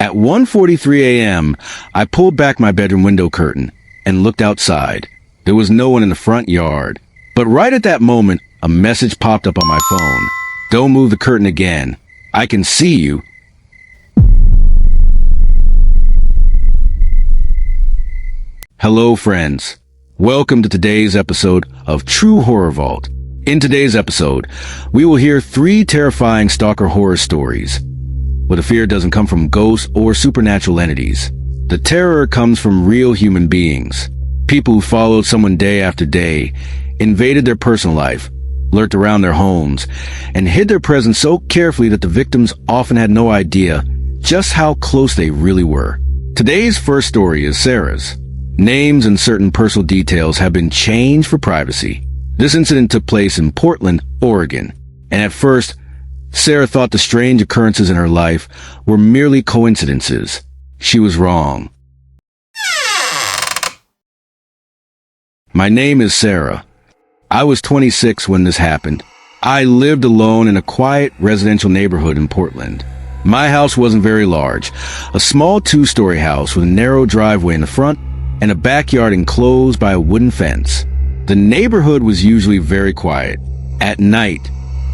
At 1:43 a.m., I pulled back my bedroom window curtain and looked outside. There was no one in the front yard. But right at that moment, a message popped up on my phone. Don't move the curtain again. I can see you. Hello, friends. Welcome to today's episode of True Horror Vault. In today's episode, we will hear 3 terrifying stalker horror stories. But the fear doesn't come from ghosts or supernatural entities. The terror comes from real human beings. People who followed someone day after day, invaded their personal life, lurked around their homes, and hid their presence so carefully that the victims often had no idea just how close they really were. Today's first story is Sarah's. Names and certain personal details have been changed for privacy. This incident took place in Portland, Oregon, and at first, Sarah thought the strange occurrences in her life were merely coincidences. She was wrong. My name is Sarah. I was 26 when this happened. I lived alone in a quiet residential neighborhood in Portland. My house wasn't very large, a small 2-story house with a narrow driveway in the front and a backyard enclosed by a wooden fence. The neighborhood was usually very quiet. At night,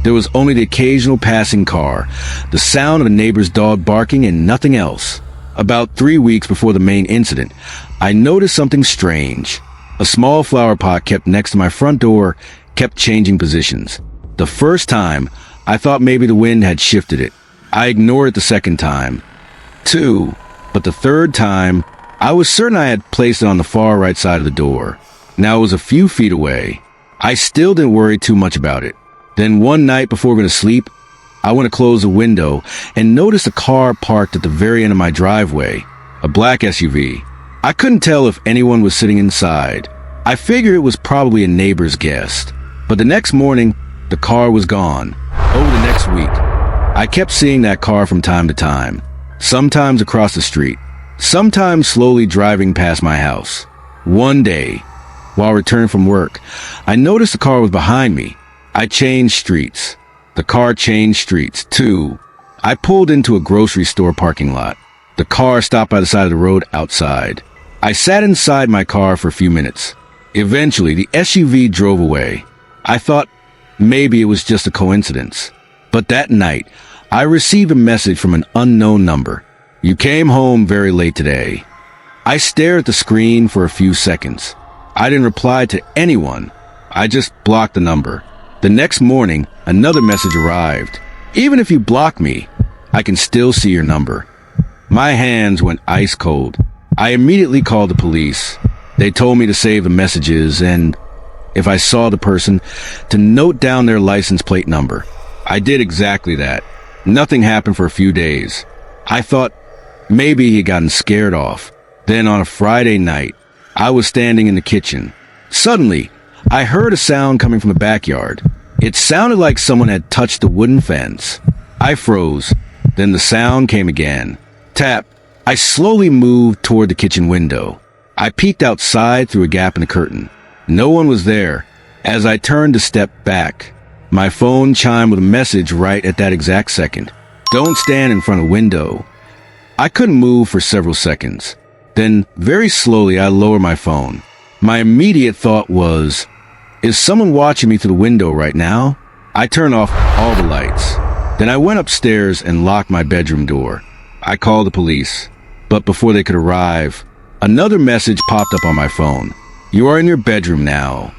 there was only the occasional passing car, the sound of a neighbor's dog barking, and nothing else. About 3 weeks before the main incident, I noticed something strange. A small flower pot kept next to my front door kept changing positions. The first time, I thought maybe the wind had shifted it. I ignored it the second time, too. But the third time, I was certain I had placed it on the far right side of the door. Now it was a few feet away. I still didn't worry too much about it. Then one night before going to sleep, I went to close the window and noticed a car parked at the very end of my driveway, a black SUV. I couldn't tell if anyone was sitting inside. I figured it was probably a neighbor's guest. But the next morning, the car was gone. Over the next week, I kept seeing that car from time to time, sometimes across the street, sometimes slowly driving past my house. One day, while returning from work, I noticed the car was behind me. I changed streets. The car changed streets, too. I pulled into a grocery store parking lot. The car stopped by the side of the road outside. I sat inside my car for a few minutes. Eventually, the SUV drove away. I thought maybe it was just a coincidence. But that night, I received a message from an unknown number. You came home very late today. I stared at the screen for a few seconds. I didn't reply to anyone. I just blocked the number. The next morning, another message arrived. Even if you block me, I can still see your number. My hands went ice cold. I immediately called the police. They told me to save the messages and, if I saw the person, to note down their license plate number. I did exactly that. Nothing happened for a few days. I thought maybe he had gotten scared off. Then on a Friday night, I was standing in the kitchen. Suddenly, I heard a sound coming from the backyard. It sounded like someone had touched the wooden fence. I froze. Then the sound came again. Tap. I slowly moved toward the kitchen window. I peeked outside through a gap in the curtain. No one was there. As I turned to step back, my phone chimed with a message right at that exact second. Don't stand in front of a window. I couldn't move for several seconds. Then, very slowly, I lowered my phone. My immediate thought was, is someone watching me through the window right now? I turned off all the lights. Then I went upstairs and locked my bedroom door. I called the police. But before they could arrive, another message popped up on my phone. You are in your bedroom now.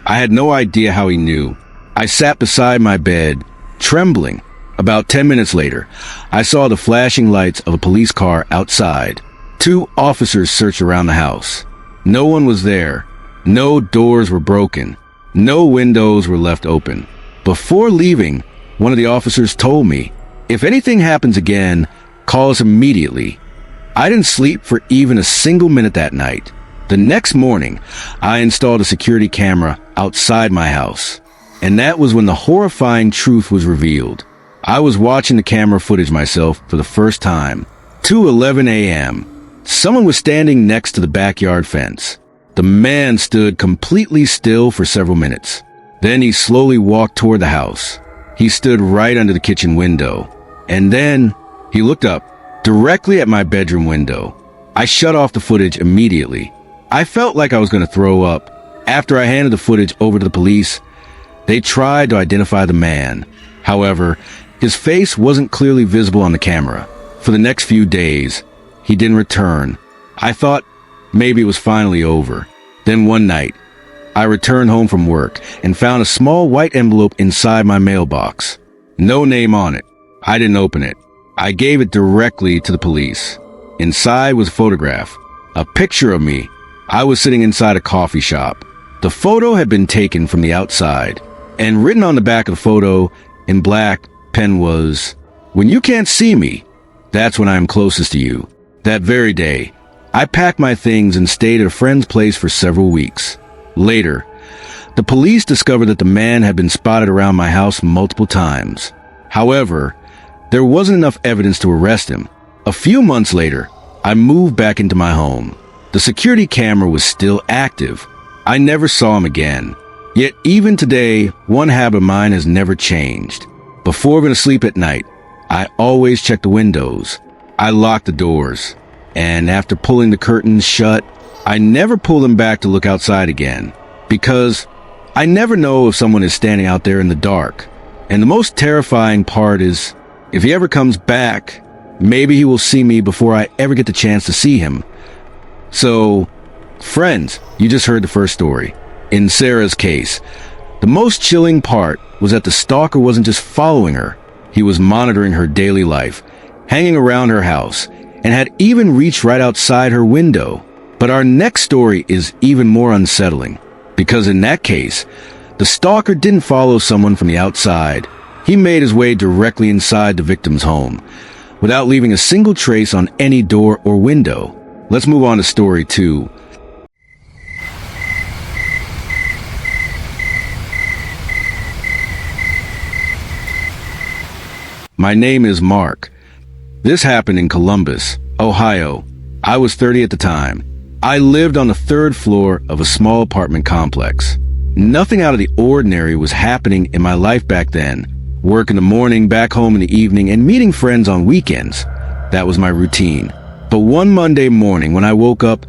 I had no idea how he knew. I sat beside my bed, trembling. About 10 minutes later, I saw the flashing lights of a police car outside. 2 officers searched around the house. No one was there. No doors were broken. No windows were left open. Before leaving, one of the officers told me, if anything happens again, call us immediately. I didn't sleep for even a single minute that night. The next morning, I installed a security camera outside my house. And that was when the horrifying truth was revealed. I was watching the camera footage myself for the first time. 2:11 a.m. Someone was standing next to the backyard fence. The man stood completely still for several minutes. Then he slowly walked toward the house. He stood right under the kitchen window. And then he looked up. directly at my bedroom window. I shut off the footage immediately. I felt like I was going to throw up. After I handed the footage over to the police, they tried to identify the man. However, his face wasn't clearly visible on the camera. For the next few days, he didn't return. I thought maybe it was finally over. Then one night, I returned home from work and found a small white envelope inside my mailbox. No name on it. I didn't open it. I gave it directly to the police. Inside was a photograph, a picture of me. I was sitting inside a coffee shop. The photo had been taken from the outside, and written on the back of the photo in black pen was, "When you can't see me, that's when I am closest to you." That very day, I packed my things and stayed at a friend's place for several weeks. Later, the police discovered that the man had been spotted around my house multiple times. However, there wasn't enough evidence to arrest him. A few months later, I moved back into my home. The security camera was still active. I never saw him again. Yet even today, one habit of mine has never changed. Before going to sleep at night, I always check the windows. I lock the doors. And after pulling the curtains shut, I never pull them back to look outside again. Because I never know if someone is standing out there in the dark. And the most terrifying part is, if he ever comes back, maybe he will see me before I ever get the chance to see him. So, friends, you just heard the first story. In Sarah's case, the most chilling part was that the stalker wasn't just following her. He was monitoring her daily life, hanging around her house, and had even reached right outside her window. But our next story is even more unsettling, because in that case, the stalker didn't follow someone from the outside. He made his way directly inside the victim's home, without leaving a single trace on any door or window. Let's move on to story 2. My name is Mark. This happened in Columbus, Ohio. I was 30 at the time. I lived on the 3rd floor of a small apartment complex. Nothing out of the ordinary was happening in my life back then. Work in the morning, back home in the evening, and meeting friends on weekends. That was my routine. But one Monday morning when I woke up,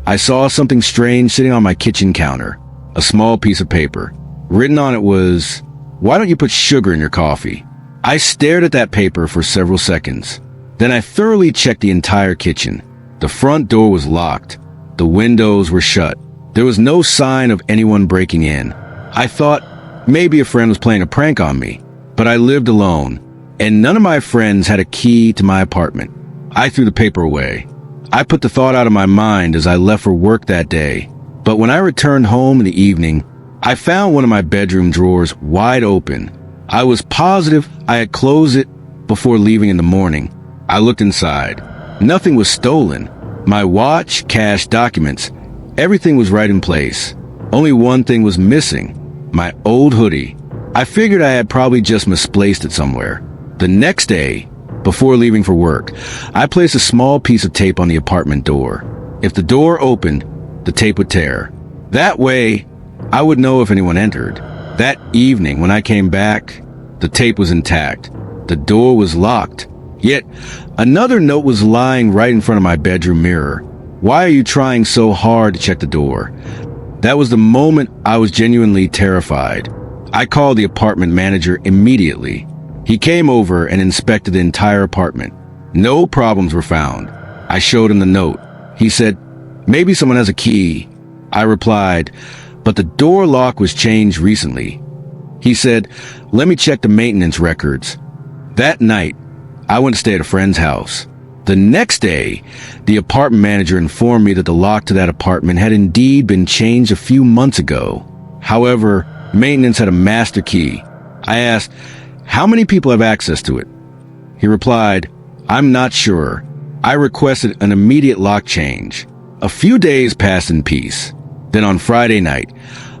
I saw something strange sitting on my kitchen counter. A small piece of paper. Written on it was, "Why don't you put sugar in your coffee?" I stared at that paper for several seconds. Then I thoroughly checked the entire kitchen. The front door was locked. The windows were shut. There was no sign of anyone breaking in. I thought maybe a friend was playing a prank on me, but I lived alone, and none of my friends had a key to my apartment. I threw the paper away. I put the thought out of my mind as I left for work that day. But when I returned home in the evening, I found one of my bedroom drawers wide open. I was positive I had closed it before leaving in the morning. I looked inside. Nothing was stolen. My watch, cash, documents, everything was right in place. Only one thing was missing: my old hoodie. I figured I had probably just misplaced it somewhere. The next day, before leaving for work, I placed a small piece of tape on the apartment door. If the door opened, the tape would tear. That way, I would know if anyone entered. That evening, when I came back, the tape was intact. The door was locked. Yet, another note was lying right in front of my bedroom mirror. "Why are you trying so hard to check the door?" That was the moment I was genuinely terrified. I called the apartment manager immediately. He came over and inspected the entire apartment. No problems were found. I showed him the note. He said, "Maybe someone has a key." I replied, "But the door lock was changed recently." He said, "Let me check the maintenance records." That night, I went to stay at a friend's house. The next day, the apartment manager informed me that the lock to that apartment had indeed been changed a few months ago. However, maintenance had a master key. I asked, "How many people have access to it?" He replied, "I'm not sure." I requested an immediate lock change. A few days passed in peace. Then on Friday night,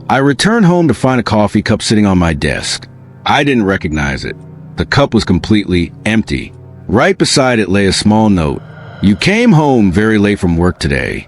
I returned home to find a coffee cup sitting on my desk. I didn't recognize it. The cup was completely empty. Right beside it lay a small note. "You came home very late from work today."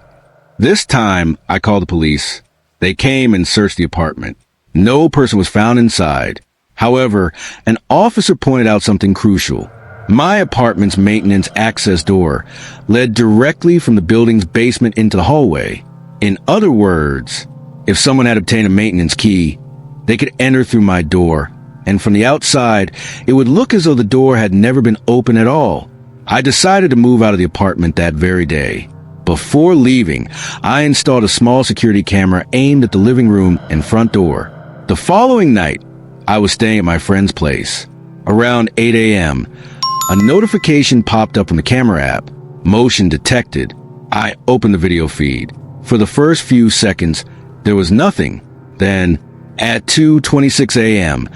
This time, I called the police. They came and searched the apartment. No person was found inside. However, an officer pointed out something crucial. My apartment's maintenance access door led directly from the building's basement into the hallway. In other words, if someone had obtained a maintenance key, they could enter through my door, and from the outside, it would look as though the door had never been open at all. I decided to move out of the apartment that very day. Before leaving, I installed a small security camera aimed at the living room and front door. The following night, I was staying at my friend's place. Around 8 a.m., a notification popped up on the camera app. Motion detected. I opened the video feed. For the first few seconds, there was nothing. Then, at 2:26 a.m.,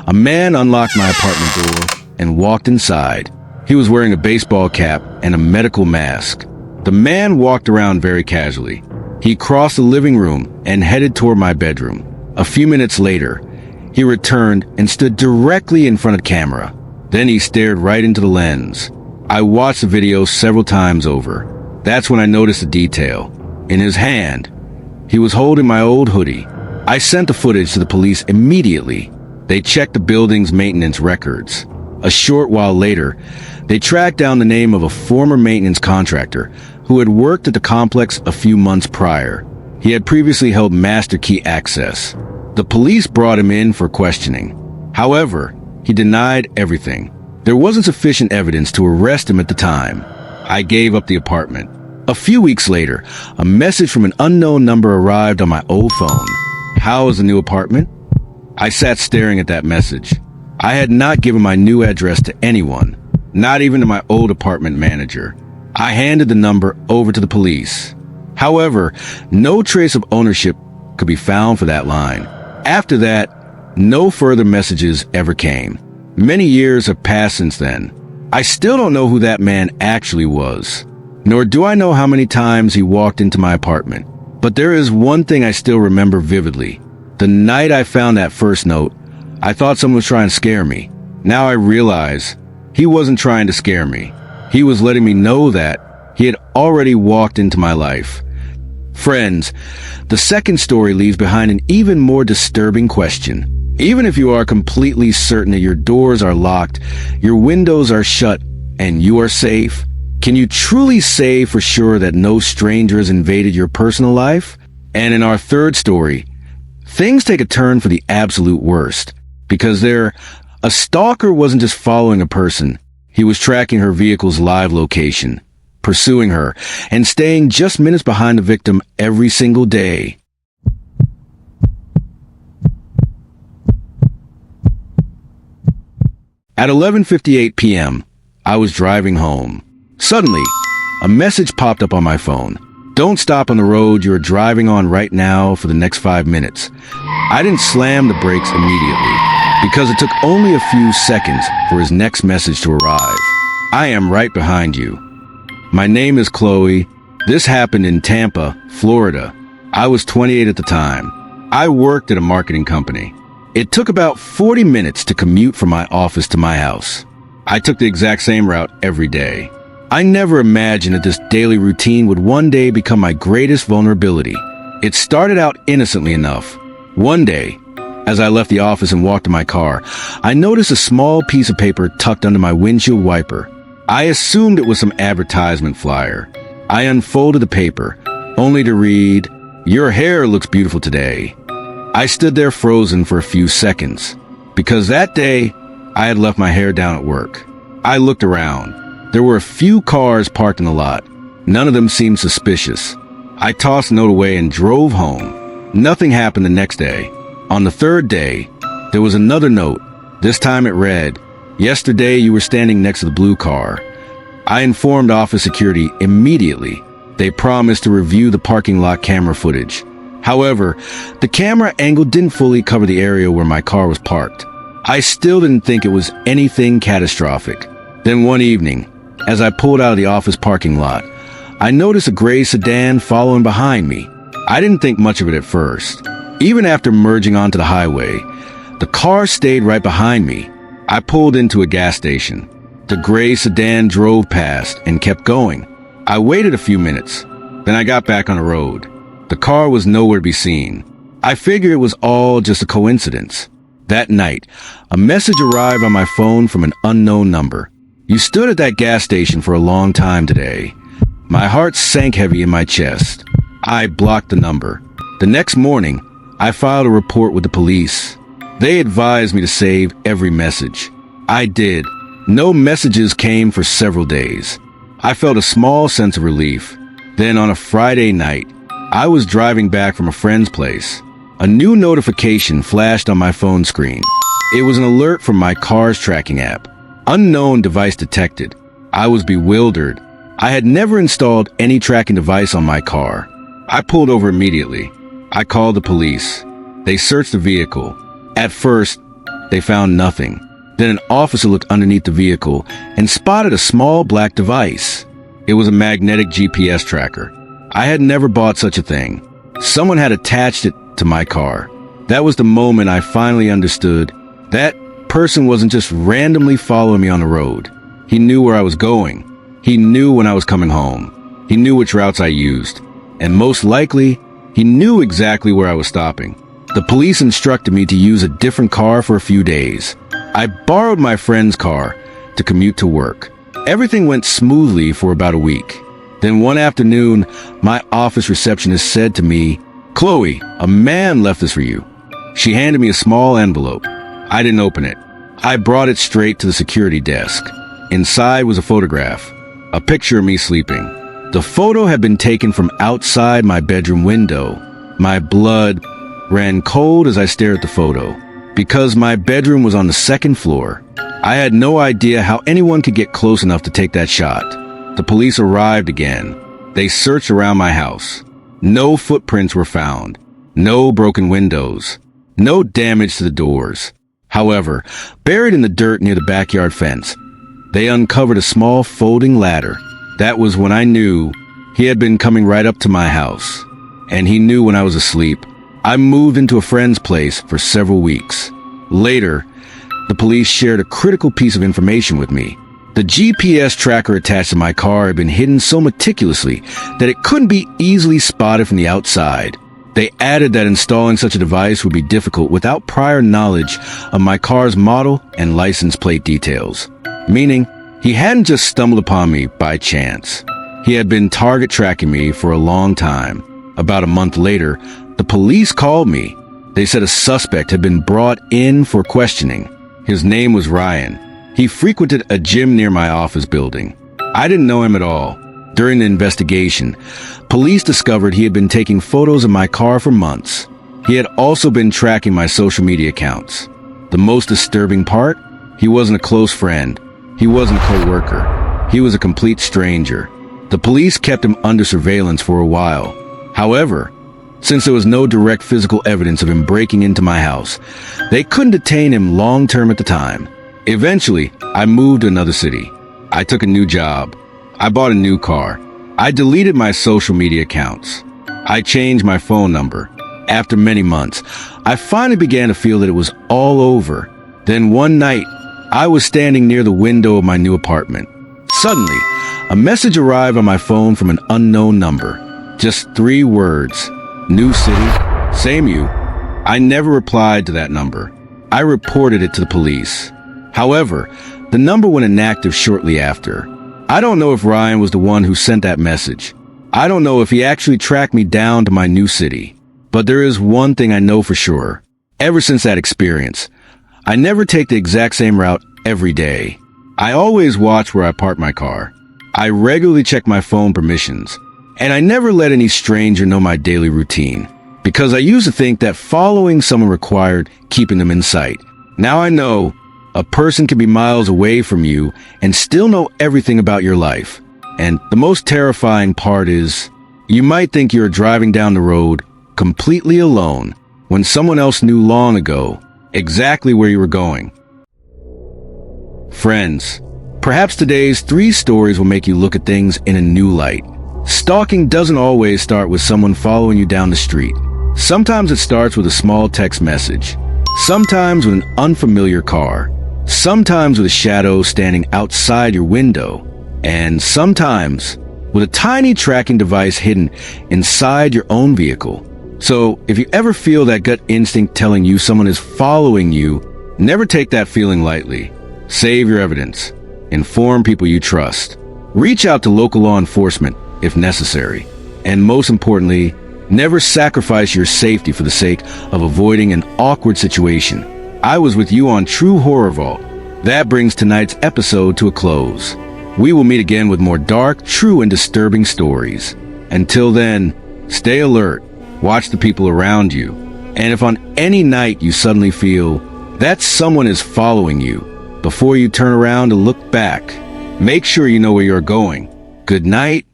a man unlocked my apartment door and walked inside. He was wearing a baseball cap and a medical mask. The man walked around very casually. He crossed the living room and headed toward my bedroom. A few minutes later, he returned and stood directly in front of the camera. Then he stared right into the lens. I watched the video several times over. That's when I noticed a detail. In his hand, he was holding my old hoodie. I sent the footage to the police immediately. They checked the building's maintenance records. A short while later, they tracked down the name of a former maintenance contractor who had worked at the complex a few months prior. He had previously held master key access. The police brought him in for questioning. However, he denied everything. There wasn't sufficient evidence to arrest him at the time. I gave up the apartment. A few weeks later, a message from an unknown number arrived on my old phone. How is the new apartment? I sat staring at that message. I had not given my new address to anyone, not even to my old apartment manager. I handed the number over to the police. However, no trace of ownership could be found for that line. After that, no further messages ever came. Many years have passed since then. I still don't know who that man actually was, nor do I know how many times he walked into my apartment. But there is one thing I still remember vividly. The night I found that first note, I thought someone was trying to scare me. Now I realize he wasn't trying to scare me. He was letting me know that he had already walked into my life. Friends, the second story leaves behind an even more disturbing question. Even if you are completely certain that your doors are locked, your windows are shut, and you are safe, can you truly say for sure that no stranger has invaded your personal life? And in our third story, things take a turn for the absolute worst. Because a stalker wasn't just following a person. He was tracking her vehicle's live location, pursuing her, and staying just minutes behind the victim every single day. At 11:58 p.m., I was driving home. Suddenly, a message popped up on my phone. Don't stop on the road you are driving on right now for the next 5 minutes. I didn't slam the brakes immediately, because it took only a few seconds for his next message to arrive. I am right behind you. My name is Chloe. This happened in Tampa, Florida. I was 28 at the time. I worked at a marketing company. It took about 40 minutes to commute from my office to my house. I took the exact same route every day. I never imagined that this daily routine would one day become my greatest vulnerability. It started out innocently enough. One day, as I left the office and walked to my car, I noticed a small piece of paper tucked under my windshield wiper. I assumed it was some advertisement flyer. I unfolded the paper, only to read, "Your hair looks beautiful today." I stood there frozen for a few seconds, because that day, I had left my hair down at work. I looked around. There were a few cars parked in the lot. None of them seemed suspicious. I tossed the note away and drove home. Nothing happened the next day. On the third day, there was another note. This time it read, "Yesterday you were standing next to the blue car." I informed office security immediately. They promised to review the parking lot camera footage. However, the camera angle didn't fully cover the area where my car was parked. I still didn't think it was anything catastrophic. Then one evening, as I pulled out of the office parking lot, I noticed a gray sedan following behind me. I didn't think much of it at first. Even after merging onto the highway, the car stayed right behind me. I pulled into a gas station. The gray sedan drove past and kept going. I waited a few minutes. Then I got back on the road. The car was nowhere to be seen. I figured it was all just a coincidence. That night, a message arrived on my phone from an unknown number. You stood at that gas station for a long time today. My heart sank heavy in my chest. I blocked the number. The next morning, I filed a report with the police. They advised me to save every message. I did. No messages came for several days. I felt a small sense of relief. Then on a Friday night, I was driving back from a friend's place. A new notification flashed on my phone screen. It was an alert from my car's tracking app. Unknown device detected. I was bewildered. I had never installed any tracking device on my car. I pulled over immediately. I called the police. They searched the vehicle. At first, they found nothing. Then an officer looked underneath the vehicle and spotted a small black device. It was a magnetic GPS tracker. I had never bought such a thing. Someone had attached it to my car. That was the moment I finally understood that person wasn't just randomly following me on the road. He knew where I was going. He knew when I was coming home. He knew which routes I used. And most likely, he knew exactly where I was stopping. The police instructed me to use a different car for a few days. I borrowed my friend's car to commute to work. Everything went smoothly for about a week. Then one afternoon, my office receptionist said to me, "Chloe, a man left this for you." She handed me a small envelope. I didn't open it. I brought it straight to the security desk. Inside was a photograph, a picture of me sleeping. The photo had been taken from outside my bedroom window. My blood ran cold as I stared at the photo. Because my bedroom was on the second floor, I had no idea how anyone could get close enough to take that shot. The police arrived again. They searched around my house. No footprints were found. No broken windows. No damage to the doors. However, buried in the dirt near the backyard fence, they uncovered a small folding ladder. That was when I knew he had been coming right up to my house. And he knew when I was asleep. I moved into a friend's place for several weeks. Later, the police shared a critical piece of information with me. The GPS tracker attached to my car had been hidden so meticulously that it couldn't be easily spotted from the outside. They added that installing such a device would be difficult without prior knowledge of my car's model and license plate details. Meaning, he hadn't just stumbled upon me by chance. He had been target tracking me for a long time. About a month later, the police called me. They said a suspect had been brought in for questioning. His name was Ryan. He frequented a gym near my office building. I didn't know him at all. During the investigation, police discovered he had been taking photos of my car for months. He had also been tracking my social media accounts. The most disturbing part? He wasn't a close friend. He wasn't a co-worker. He was a complete stranger. The police kept him under surveillance for a while. However, since there was no direct physical evidence of him breaking into my house, they couldn't detain him long-term at the time. Eventually, I moved to another city. I took a new job. I bought a new car. I deleted my social media accounts. I changed my phone number. After many months, I finally began to feel that it was all over. Then one night, I was standing near the window of my new apartment. Suddenly, a message arrived on my phone from an unknown number. Just 3 words. New city, same you. I never replied to that number. I reported it to the police. However, the number went inactive shortly after. I don't know if Ryan was the one who sent that message. I don't know if he actually tracked me down to my new city. But there is one thing I know for sure. Ever since that experience, I never take the exact same route every day. I always watch where I park my car. I regularly check my phone permissions. And I never let any stranger know my daily routine, because I used to think that following someone required keeping them in sight. Now I know a person can be miles away from you and still know everything about your life. And the most terrifying part is, you might think you're driving down the road completely alone when someone else knew long ago exactly where you were going. Friends, perhaps today's 3 stories will make you look at things in a new light. Stalking doesn't always start with someone following you down the street. Sometimes it starts with a small text message. Sometimes with an unfamiliar car. Sometimes with a shadow standing outside your window. And sometimes with a tiny tracking device hidden inside your own vehicle. So if you ever feel that gut instinct telling you someone is following you, never take that feeling lightly. Save your evidence. Inform people you trust. Reach out to local law enforcement if necessary. And most importantly, never sacrifice your safety for the sake of avoiding an awkward situation. I was with you on True Horror Vault. That brings tonight's episode to a close. We will meet again with more dark, true, and disturbing stories. Until then, stay alert, watch the people around you, and if on any night you suddenly feel that someone is following you, before you turn around to look back, make sure you know where you're going. Good night,